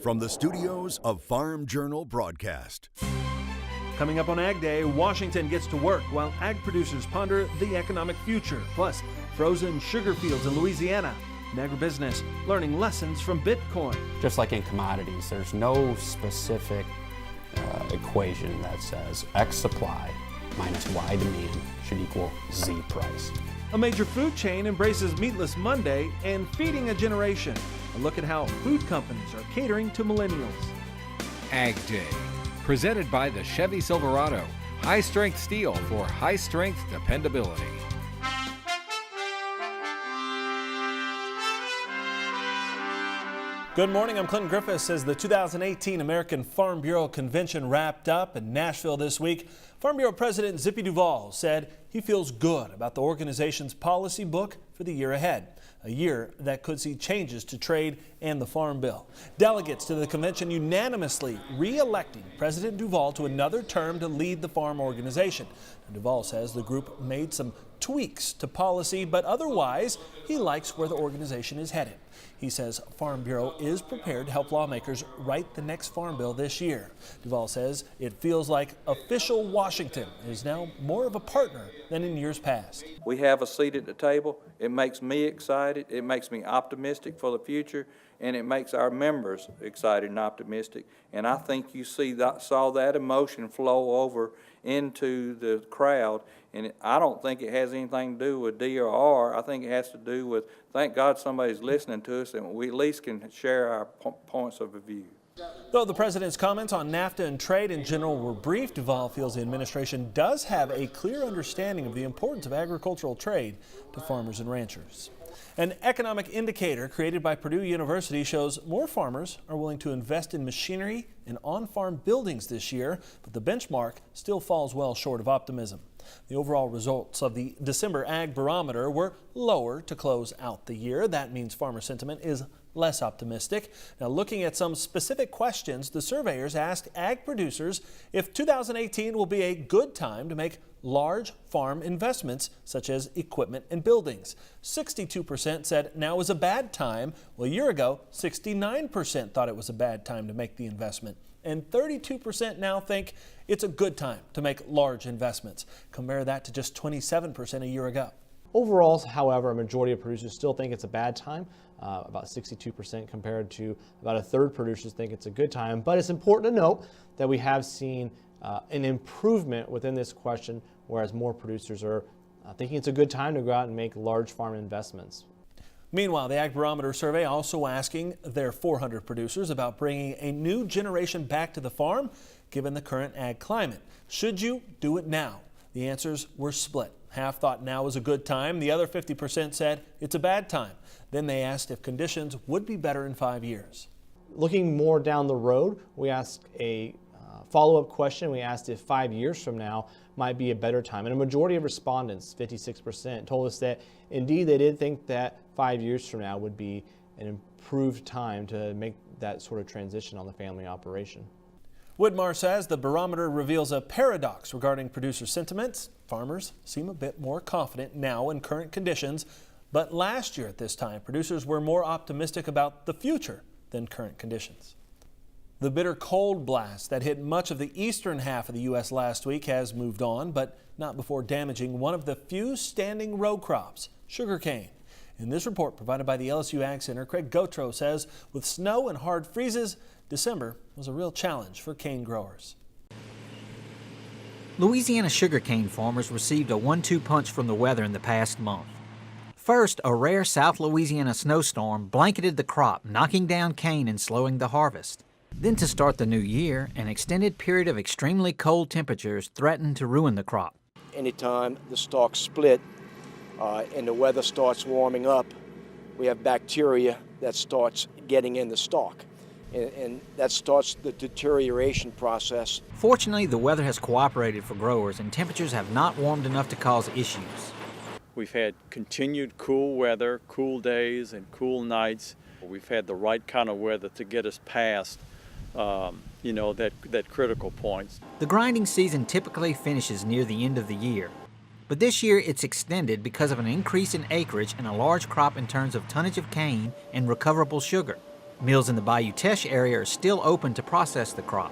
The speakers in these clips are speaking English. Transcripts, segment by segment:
from the studios of Farm Journal Broadcast. Coming up on Ag Day, Washington gets to work while ag producers ponder the economic future. Plus, frozen sugar fields in Louisiana. And agribusiness learning lessons from Bitcoin. Just like in commodities, there's no specific equation that says X supply minus Y demand should equal Z price. A major food chain embraces Meatless Monday and feeding a generation. A look at how food companies are catering to millennials. AgDay, presented by the Chevy Silverado. High-strength steel for high-strength dependability. Good morning, I'm Clinton Griffiths. As the 2018 American Farm Bureau Convention wrapped up in Nashville this week, Farm Bureau President Zippy Duvall said he feels good about the organization's policy book for the year ahead, a year that could see changes to trade and the Farm Bill. Delegates to the convention unanimously re-electing President Duvall to another term to lead the farm organization. And Duvall says the group made some tweaks to policy, but otherwise he likes where the organization is headed. He says Farm Bureau is prepared to help lawmakers write the next farm bill this year. Duvall says it feels like official Washington is now more of a partner than in years past. We have a seat at the table. It makes me excited. It makes me optimistic for the future, and it makes our members excited and optimistic. And I think you saw that emotion flow over into the crowd. And I don't think it has anything to do with D or R. I think it has to do with, thank God somebody's listening to us and we at least can share our points of view. Though the president's comments on NAFTA and trade in general were brief, Duvall feels the administration does have a clear understanding of the importance of agricultural trade to farmers and ranchers. An economic indicator created by Purdue University shows more farmers are willing to invest in machinery and on-farm buildings this year, but the benchmark still falls well short of optimism. The overall results of the December Ag Barometer were lower to close out the year. That means farmer sentiment is less optimistic. Now, looking at some specific questions, the surveyors asked ag producers if 2018 will be a good time to make large farm investments such as equipment and buildings. 62% said now is a bad time. Well, a year ago, 69% thought it was a bad time to make the investment. And 32% now think it's a good time to make large investments. Compare that to just 27% a year ago. Overall, however, a majority of producers still think it's a bad time, about 62% compared to about a third producers think it's a good time. But it's important to note that we have seen an improvement within this question, whereas more producers are thinking it's a good time to go out and make large farm investments. Meanwhile, the Ag Barometer survey also asking their 400 producers about bringing a new generation back to the farm, given the current ag climate. Should you do it now? The answers were split. Half thought now was a good time. The other 50% said it's a bad time. Then they asked if conditions would be better in 5 years. Looking more down the road, we asked a follow-up question. We asked if 5 years from now might be a better time. And a majority of respondents, 56%, told us that indeed they did think that 5 years from now would be an improved time to make that sort of transition on the family operation. Widmar says the barometer reveals a paradox regarding producer sentiments. Farmers seem a bit more confident now in current conditions, but last year at this time, producers were more optimistic about the future than current conditions. The bitter cold blast that hit much of the eastern half of the U.S. last week has moved on, but not before damaging one of the few standing row crops, sugarcane. In this report provided by the LSU Ag Center, Craig Gautreaux says with snow and hard freezes, December was a real challenge for cane growers. Louisiana sugarcane farmers received a 1-2 punch from the weather in the past month. First, a rare South Louisiana snowstorm blanketed the crop, knocking down cane and slowing the harvest. Then to start the new year, an extended period of extremely cold temperatures threatened to ruin the crop. Anytime the stalks split and the weather starts warming up, we have bacteria that starts getting in the stalk. And that starts the deterioration process. Fortunately, the weather has cooperated for growers and temperatures have not warmed enough to cause issues. We've had continued cool weather, cool days and cool nights. We've had the right kind of weather to get us past that critical point. The grinding season typically finishes near the end of the year, but this year it's extended because of an increase in acreage and a large crop in terms of tonnage of cane and recoverable sugar. Mills in the Bayou Teche area are still open to process the crop.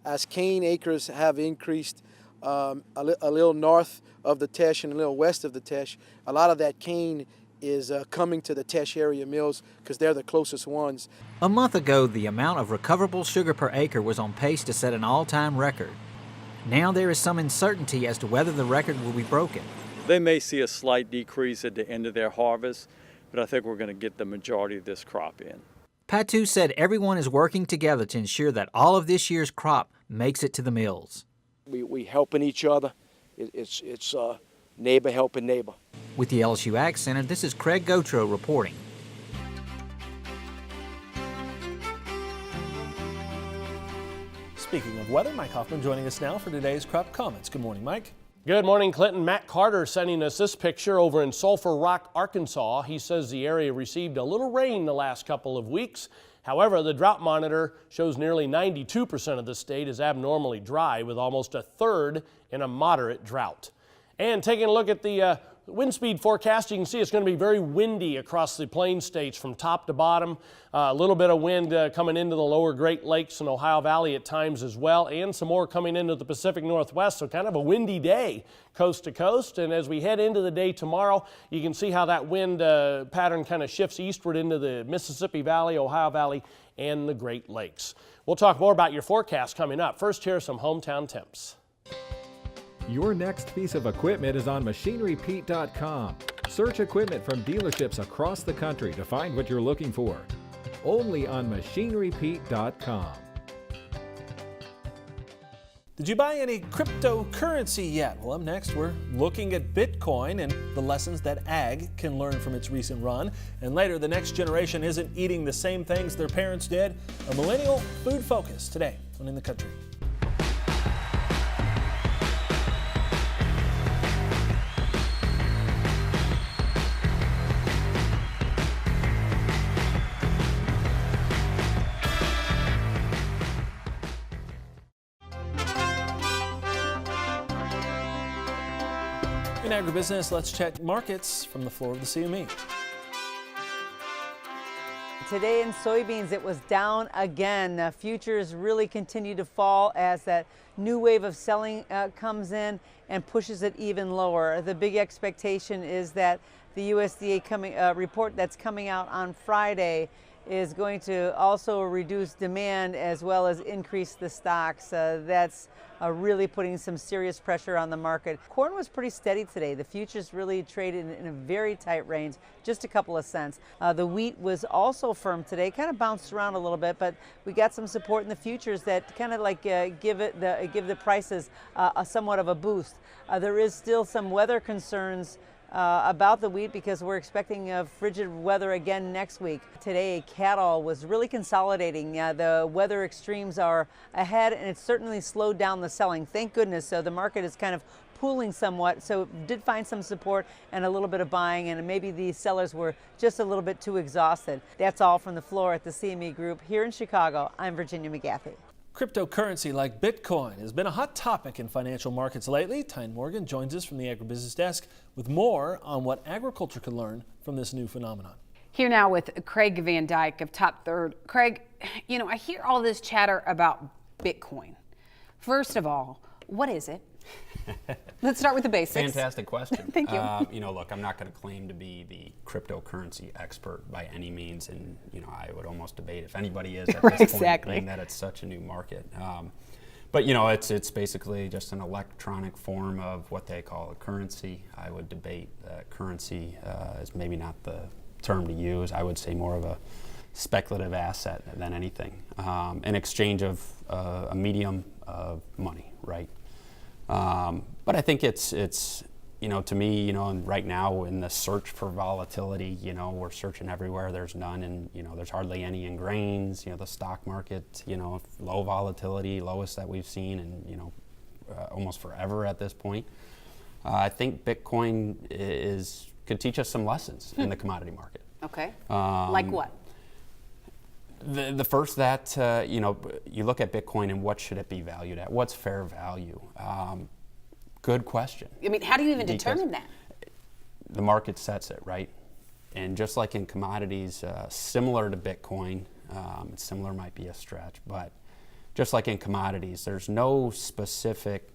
As cane acres have increased a little north of the Teche and a little west of the Teche, a lot of that cane is coming to the Teche area mills because they're the closest ones. A month ago, the amount of recoverable sugar per acre was on pace to set an all-time record. Now there is some uncertainty as to whether the record will be broken. They may see a slight decrease at the end of their harvest, but I think we're going to get the majority of this crop in. Patu said everyone is working together to ensure that all of this year's crop makes it to the mills. We helping each other. It's neighbor helping neighbor. With the LSU Ag Center, this is Craig Gautreaux reporting. Speaking of weather, Mike Hoffman joining us now for today's crop comments. Good morning, Mike. Good morning, Clinton. Matt Carter sending us this picture over in Sulphur Rock, Arkansas. He says the area received a little rain the last couple of weeks. However, the drought monitor shows nearly 92% of the state is abnormally dry, with almost a third in a moderate drought. And taking a look at the wind speed forecast, you can see it's going to be very windy across the plain states from top to bottom. A little bit of wind coming into the lower Great Lakes and Ohio Valley at times as well, and some more coming into the Pacific Northwest, so kind of a windy day coast to coast. And as we head into the day tomorrow, you can see how that wind pattern kind of shifts eastward into the Mississippi Valley, Ohio Valley, and the Great Lakes. We'll talk more about your forecast coming up. First, here are some hometown temps. Your next piece of equipment is on MachineryPete.com. Search equipment from dealerships across the country to find what you're looking for. Only on MachineryPete.com. Did you buy any cryptocurrency yet? Well, up next, we're looking at Bitcoin and the lessons that ag can learn from its recent run. And later, the next generation isn't eating the same things their parents did. A millennial food focus today on In the Country. In agribusiness, let's check markets from the floor of the CME. Today in soybeans, it was down again. Futures really continue to fall as that new wave of selling comes in and pushes it even lower. The big expectation is that the USDA report that's coming out on Friday is going to also reduce demand as well as increase the stocks. That's really putting some serious pressure on the market. Corn was pretty steady today. The futures really traded in a very tight range, just a couple of cents. The wheat was also firm today, kind of bounced around a little bit, but we got some support in the futures that kind of like give the prices somewhat of a boost. There is still some weather concerns about the wheat because we're expecting frigid weather again next week. Today, cattle was really consolidating. The weather extremes are ahead, and it's certainly slowed down the selling. Thank goodness. So the market is kind of pooling somewhat. So did find some support and a little bit of buying, and maybe the sellers were just a little bit too exhausted. That's all from the floor at the CME Group here in Chicago. I'm Virginia McGaffey. Cryptocurrency like Bitcoin has been a hot topic in financial markets lately. Tyne Morgan joins us from the Agribusiness Desk with more on what agriculture can learn from this new phenomenon. Here now with Craig Van Dyke of Top Third. Craig, you know, I hear all this chatter about Bitcoin. First of all, what is it? Let's start with the basics. Fantastic question. Thank you. You know, look, I'm not going to claim to be the cryptocurrency expert by any means, and you know, I would almost debate if anybody is at this exactly. point, being that it's such a new market. But you know, it's basically just an electronic form of what they call a currency. I would debate that currency is maybe not the term to use. I would say more of a speculative asset than anything, in exchange of a medium of money, right? But I think it's you know, to me, you know, and right now in the search for volatility, you know, we're searching everywhere. There's none, and you know, there's hardly any in grains. You know, the stock market, you know, low volatility, lowest that we've seen in, you know, almost forever at this point. I think Bitcoin could teach us some lessons in the commodity market. Okay. Like what? The first that, you know, you look at Bitcoin and what should it be valued at? What's fair value? Good question. I mean, how do you even determine that? The market sets it, right? And just like in commodities, similar to Bitcoin, Similar might be a stretch, but just like in commodities, there's no specific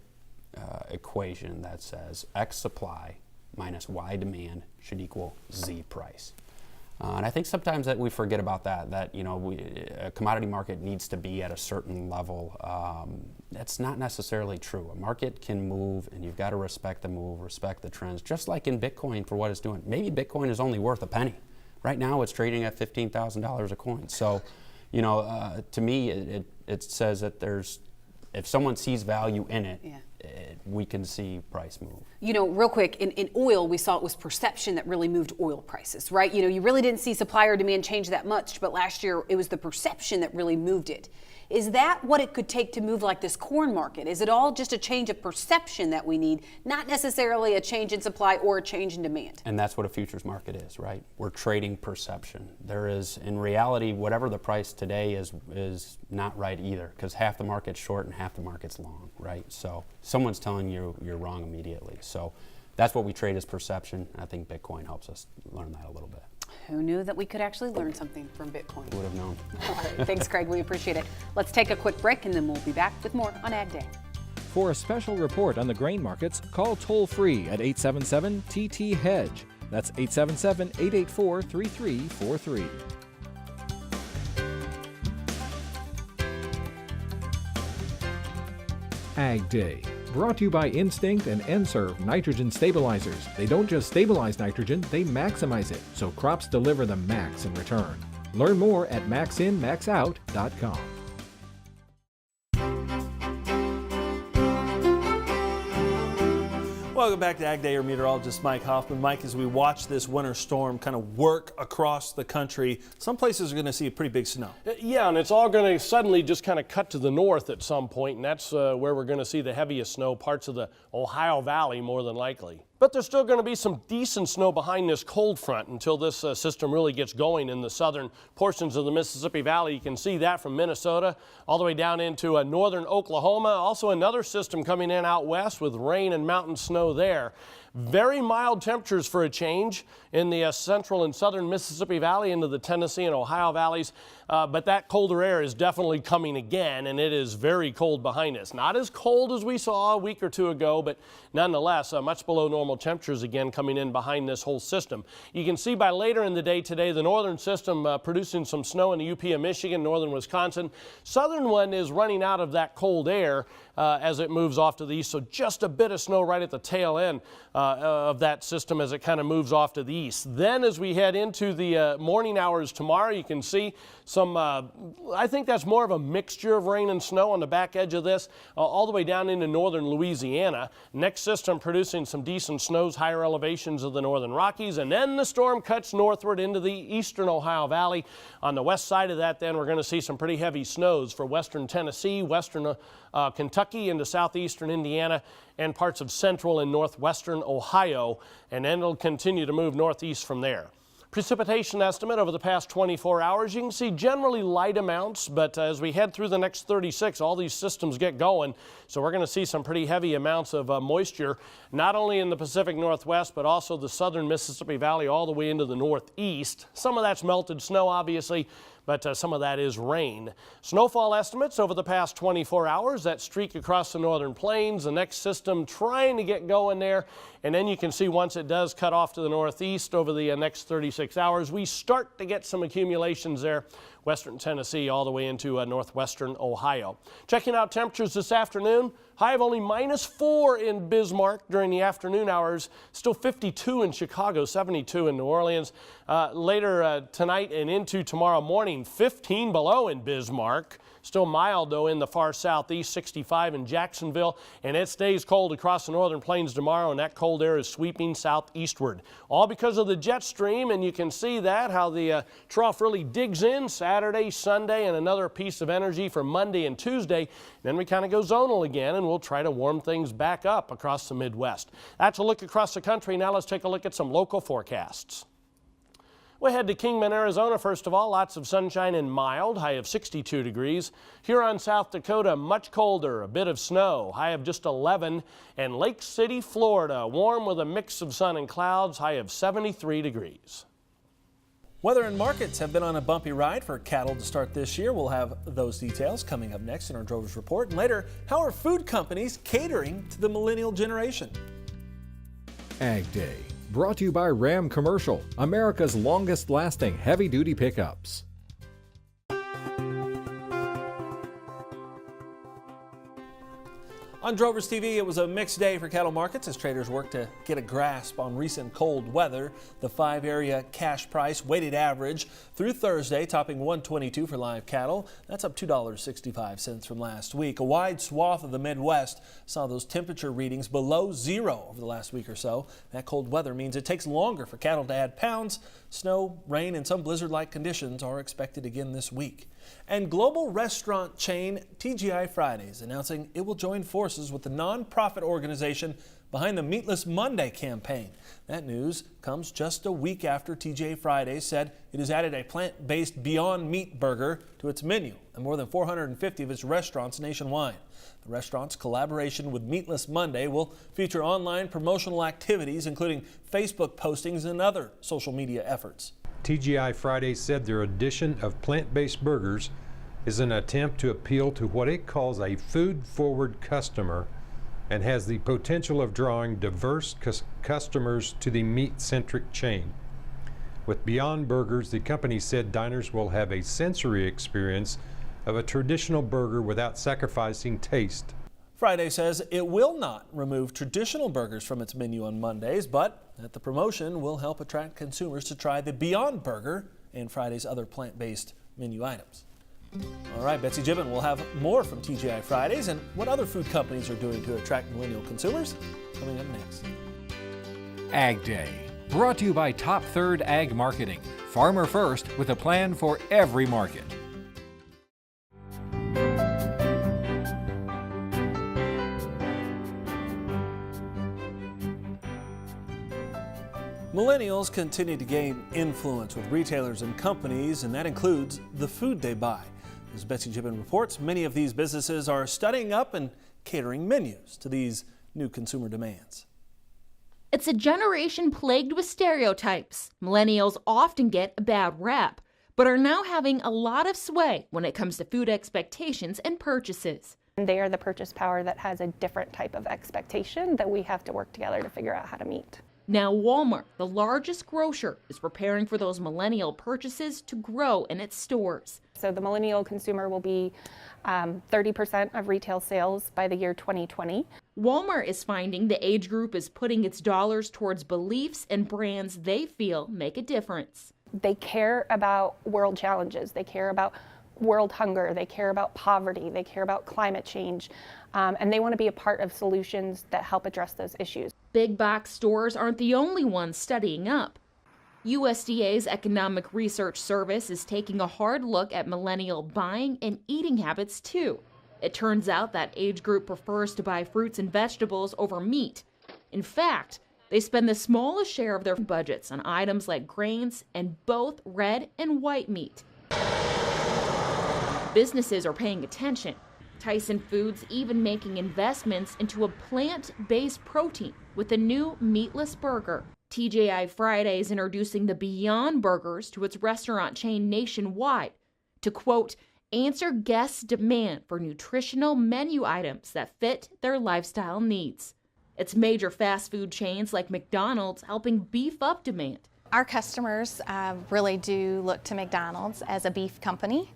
equation that says X supply minus Y demand should equal Z price. And I think sometimes that we forget about that a commodity market needs to be at a certain level. That's not necessarily true. A market can move, and you've got to respect the move, respect the trends, just like in Bitcoin for what it's doing. Maybe Bitcoin is only worth a penny. Right now it's trading at $15,000 a coin. So, to me, it says that if someone sees value in it, we can see price move. Real quick, in oil, we saw it was perception that really moved oil prices, right? You really didn't see supply or demand change that much, but last year it was the perception that really moved it. Is that what it could take to move like this corn market? Is it all just a change of perception that we need, not necessarily a change in supply or a change in demand? And that's what a futures market is, right? We're trading perception. There is, in reality, whatever the price today is not right either, because half the market's short and half the market's long, right? So someone's telling you you're wrong immediately. So that's what we trade as perception. I think Bitcoin helps us learn that a little bit. Who knew that we could actually learn something from Bitcoin? Who would have known? All right, thanks, Craig. We appreciate it. Let's take a quick break, and then we'll be back with more on Ag Day. For a special report on the grain markets, call toll-free at 877-TT-HEDGE. That's 877-884-3343. Ag Day, brought to you by Instinct and N-Serve nitrogen stabilizers. They don't just stabilize nitrogen, they maximize it, so crops deliver the max in return. Learn more at maxinmaxout.com. Welcome back to Ag Day. Your meteorologist Mike Hoffman. Mike, as we watch this winter storm kind of work across the country, some places are going to see a pretty big snow. Yeah, and it's all going to suddenly just kind of cut to the north at some point, and that's where we're going to see the heaviest snow, parts of the Ohio Valley more than likely. But there's still going to be some decent snow behind this cold front until this system really gets going in the southern portions of the Mississippi Valley. You can see that from Minnesota all the way down into northern Oklahoma. Also another system coming in out west with rain and mountain snow there. Very mild temperatures for a change in the central and southern Mississippi Valley into the Tennessee and Ohio valleys. But that colder air is definitely coming again, and it is very cold behind us. Not as cold as we saw a week or two ago, but nonetheless, much below normal temperatures again coming in behind this whole system. You can see by later in the day today, the northern system producing some snow in the UP of Michigan, northern Wisconsin. Southern one is running out of that cold air as it moves off to the east, so just a bit of snow right at the tail end of that system as it kind of moves off to the east. Then as we head into the morning hours tomorrow, you can see some, I think that's more of a mixture of rain and snow on the back edge of this, all the way down into northern Louisiana. Next system producing some decent snows, higher elevations of the northern Rockies, and then the storm cuts northward into the eastern Ohio Valley. On the west side of that, then we're going to see some pretty heavy snows for western Tennessee, western Kentucky into southeastern Indiana, and parts of central and northwestern Ohio, and then it'll continue to move northeast from there. Precipitation estimate over the past 24 hours, you can see generally light amounts, but as we head through the next 36, all these systems get going, so we're going to see some pretty heavy amounts of moisture, not only in the Pacific Northwest, but also the southern Mississippi Valley all the way into the northeast. Some of that's melted snow, obviously, but some of that is rain. Snowfall estimates over the past 24 hours, that streak across the northern plains, the next system trying to get going there, and then you can see once it does cut off to the northeast over the next 36 hours, we start to get some accumulations there, western Tennessee all the way into northwestern Ohio. Checking out temperatures this afternoon, high of only -4 in Bismarck during the afternoon hours, still 52 in Chicago, 72 in New Orleans. Later tonight and into tomorrow morning, 15 below in Bismarck. Still mild, though, in the far southeast, 65 in Jacksonville, and it stays cold across the northern plains tomorrow, and that cold air is sweeping southeastward. All because of the jet stream, and you can see that, how the trough really digs in Saturday, Sunday, and another piece of energy for Monday and Tuesday. Then we kind of go zonal again, and we'll try to warm things back up across the Midwest. That's a look across the country. Now let's take a look at some local forecasts. We'll head to Kingman, Arizona, first of all. Lots of sunshine and mild, high of 62 degrees. Huron, South Dakota, much colder, a bit of snow, high of just 11. And Lake City, Florida, warm with a mix of sun and clouds, high of 73 degrees. Weather and markets have been on a bumpy ride for cattle to start this year. We'll have those details coming up next in our Drovers Report. And later, how are food companies catering to the millennial generation? AgDay, brought to you by Ram Commercial, America's longest lasting heavy duty pickups. On Drovers TV, it was a mixed day for cattle markets as traders worked to get a grasp on recent cold weather. The 5-area cash price weighted average through Thursday topping $122 for live cattle. That's up $2.65 from last week. A wide swath of the Midwest saw those temperature readings below zero over the last week or so. That cold weather means it takes longer for cattle to add pounds. Snow, rain, and some blizzard-like conditions are expected again this week. And global restaurant chain TGI Fridays announcing it will join forces with the nonprofit organization behind the Meatless Monday campaign. That news comes just a week after TGI Fridays said it has added a plant-based Beyond Meat burger to its menu at more than 450 of its restaurants nationwide. The restaurant's collaboration with Meatless Monday will feature online promotional activities, including Facebook postings and other social media efforts. TGI Fridays said their addition of plant-based burgers is an attempt to appeal to what it calls a food-forward customer and has the potential of drawing diverse customers to the meat-centric chain. With Beyond Burgers, the company said diners will have a sensory experience of a traditional burger without sacrificing taste. Friday says it will not remove traditional burgers from its menu on Mondays, but that the promotion will help attract consumers to try the Beyond Burger and Friday's other plant-based menu items. All right, Betsy Gibbon will have more from TGI Fridays and what other food companies are doing to attract millennial consumers coming up next. AgDay, brought to you by Top Third Ag Marketing. Farmer first with a plan for every market. Millennials continue to gain influence with retailers and companies, and that includes the food they buy. As Betsy Gibbon reports, many of these businesses are studying up and catering menus to these new consumer demands. It's a generation plagued with stereotypes. Millennials often get a bad rap, but are now having a lot of sway when it comes to food expectations and purchases. They are the purchase power that has a different type of expectation that we have to work together to figure out how to meet. Now Walmart, the largest grocer, is preparing for those millennial purchases to grow in its stores. So the millennial consumer will be 30% of retail sales by the year 2020. Walmart is finding the age group is putting its dollars towards beliefs and brands they feel make a difference. They care about world challenges. They care about world hunger. They care about poverty. They care about climate change. And they want to be a part of solutions that help address those issues. Big box stores aren't the only ones studying up. USDA's Economic Research Service is taking a hard look at millennial buying and eating habits too. It turns out that age group prefers to buy fruits and vegetables over meat. In fact, they spend the smallest share of their budgets on items like grains and both red and white meat. Businesses are paying attention. Tyson Foods even making investments into a plant-based protein with a new meatless burger. TGI Fridays introducing the Beyond Burgers to its restaurant chain nationwide to, quote, answer guests' demand for nutritional menu items that fit their lifestyle needs. It's major fast food chains like McDonald's helping beef up demand. Our customers really do look to McDonald's as a beef company.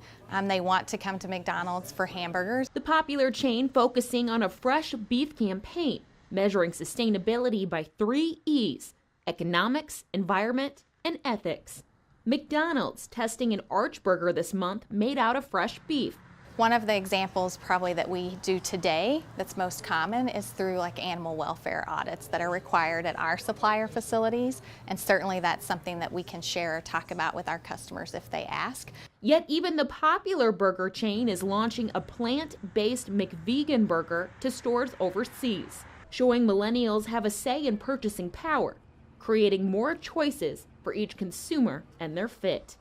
They want to come to McDonald's for hamburgers. The popular chain focusing on a fresh beef campaign, measuring sustainability by 3 E's: economics, environment, and ethics. McDonald's testing an arch burger this month made out of fresh beef. One of the examples probably that we do today that's most common is through like animal welfare audits that are required at our supplier facilities, and certainly that's something that we can share or talk about with our customers if they ask. Yet even the popular burger chain is launching a plant-based McVegan burger to stores overseas, showing millennials have a say in purchasing power, creating more choices for each consumer and their fit.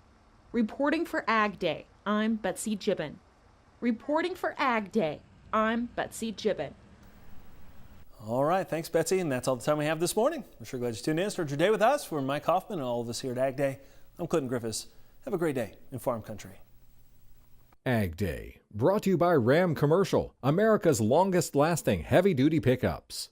Reporting for AgDay, I'm Betsy Gibbon. Reporting for AgDay, I'm Betsy Gibbon. All right, thanks, Betsy, and that's all the time we have this morning. We're sure glad you tuned in. Start your day with us. We're Mike Hoffman and all of us here at AgDay. I'm Clinton Griffiths. Have a great day in farm country. Ag Day, brought to you by Ram Commercial, America's longest lasting heavy duty pickups.